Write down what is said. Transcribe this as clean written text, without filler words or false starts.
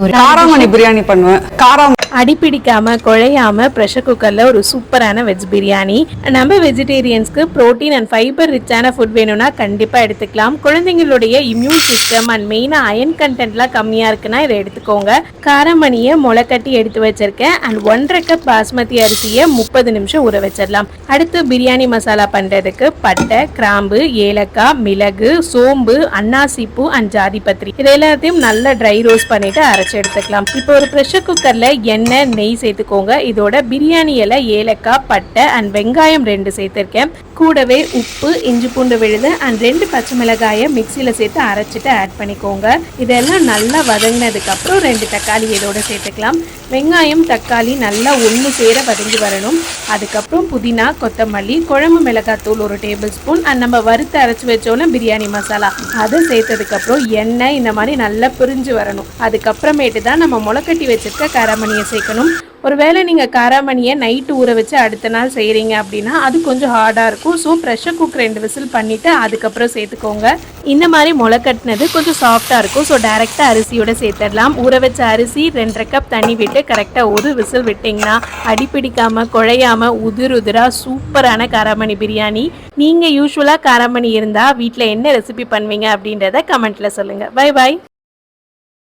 ஒரு காராமணி பிரியாணி பண்ணுவேன். அடிப்பிடிக்காம குழையாம ப்ரெஷர் குக்கர்ல ஒரு சூப்பரான வெஜ் பிரியாணி. நம்ம வெஜிடேரியன்ஸ்க்கு புரோட்டீன் அண்ட் ஃபைபர் ரிச்சான ஃபுட் வேணும்னா கண்டிப்பா எடுத்துக்கலாம். குழந்தைங்களுடைய இம்யூன் சிஸ்டம் அண்ட் மெயினா அயன் கண்டென்ட்லாம் கம்மியா இருக்குன்னா இதை எடுத்துக்கோங்க. காராமணியை முளைக்கட்டி எடுத்து வச்சிருக்கேன். அண்ட் 1.5 கப் பாஸ்மதி அரிசியை 30 நிமிஷம் ஊற வச்சிடலாம். அடுத்து பிரியாணி மசாலா பண்றதுக்கு பட்டை, கிராம்பு, ஏலக்காய், மிளகு, சோம்பு, அன்னாசிப்பூ அண்ட் ஜாதிபத்திரி இது எல்லாத்தையும் நல்லா ட்ரை ரோஸ்ட் பண்ணிட்டு அரைச்சு எடுத்துக்கலாம். இப்போ ஒரு ப்ரெஷர் குக்கர்ல எண்ணெய், நெய் சேர்த்துக்கோங்க. இதோட பிரியாணி இலை, ஏலக்காய், பட்டை அண்ட் வெங்காயம் 2 சேர்த்திருக்கேன். கூடவே உப்பு, இஞ்சி பூண்டு விழுது அண்ட் 2 பச்சை மிளகாயை மிக்சியில் சேர்த்து அரைச்சிட்டு ஆட் பண்ணிக்கோங்க. இதெல்லாம் நல்லா வதங்கினதுக்கு அப்புறம் 2 தக்காளி இதோட சேர்த்துக்கலாம். வெங்காயம், தக்காளி நல்லா ஒன்று சேர வதங்கி வரணும். அதுக்கப்புறம் புதினா, கொத்தமல்லி, குழம்பு மிளகாத்தூள் 1 டேபிள் ஸ்பூன் அண்ட் நம்ம வறுத்து அரைச்சி வச்சோன்னா பிரியாணி மசாலா அதை சேர்த்ததுக்கப்புறம் எண்ணெய் இந்த மாதிரி நல்லா பிரிஞ்சு வரணும். அதுக்கப்புறமேட்டு தான் நம்ம முளைக்கட்டி வச்சிருக்க காராமணியை சேர்க்கணும். ஒருவேளை நீங்கள் காராமணியை நைட்டு ஊற வச்சு அடுத்த நாள் செய்கிறீங்க அப்படின்னா அது கொஞ்சம் ஹார்டாக இருக்கும். ஸோ ப்ரெஷர் குக் 2 விசில் பண்ணிவிட்டு அதுக்கப்புறம் சேர்த்துக்கோங்க. இந்த மாதிரி முளைக்கட்டினது கொஞ்சம் சாஃப்டாக இருக்கும். ஸோ டைரெக்டாக அரிசியோட சேர்த்துடலாம். ஊற வச்ச அரிசி 2.5 கப் தண்ணி விட்டு கரெக்டாக ஒரு விசில் விட்டிங்கன்னா அடிப்பிடிக்காமல் குழையாமல் உதிராக சூப்பரான காராமணி பிரியாணி. நீங்கள் யூஸ்வலாக காராமணி இருந்தால் வீட்டில் என்ன ரெசிபி பண்ணுவீங்க அப்படின்றத கமெண்ட்டில் சொல்லுங்கள். Bye bye.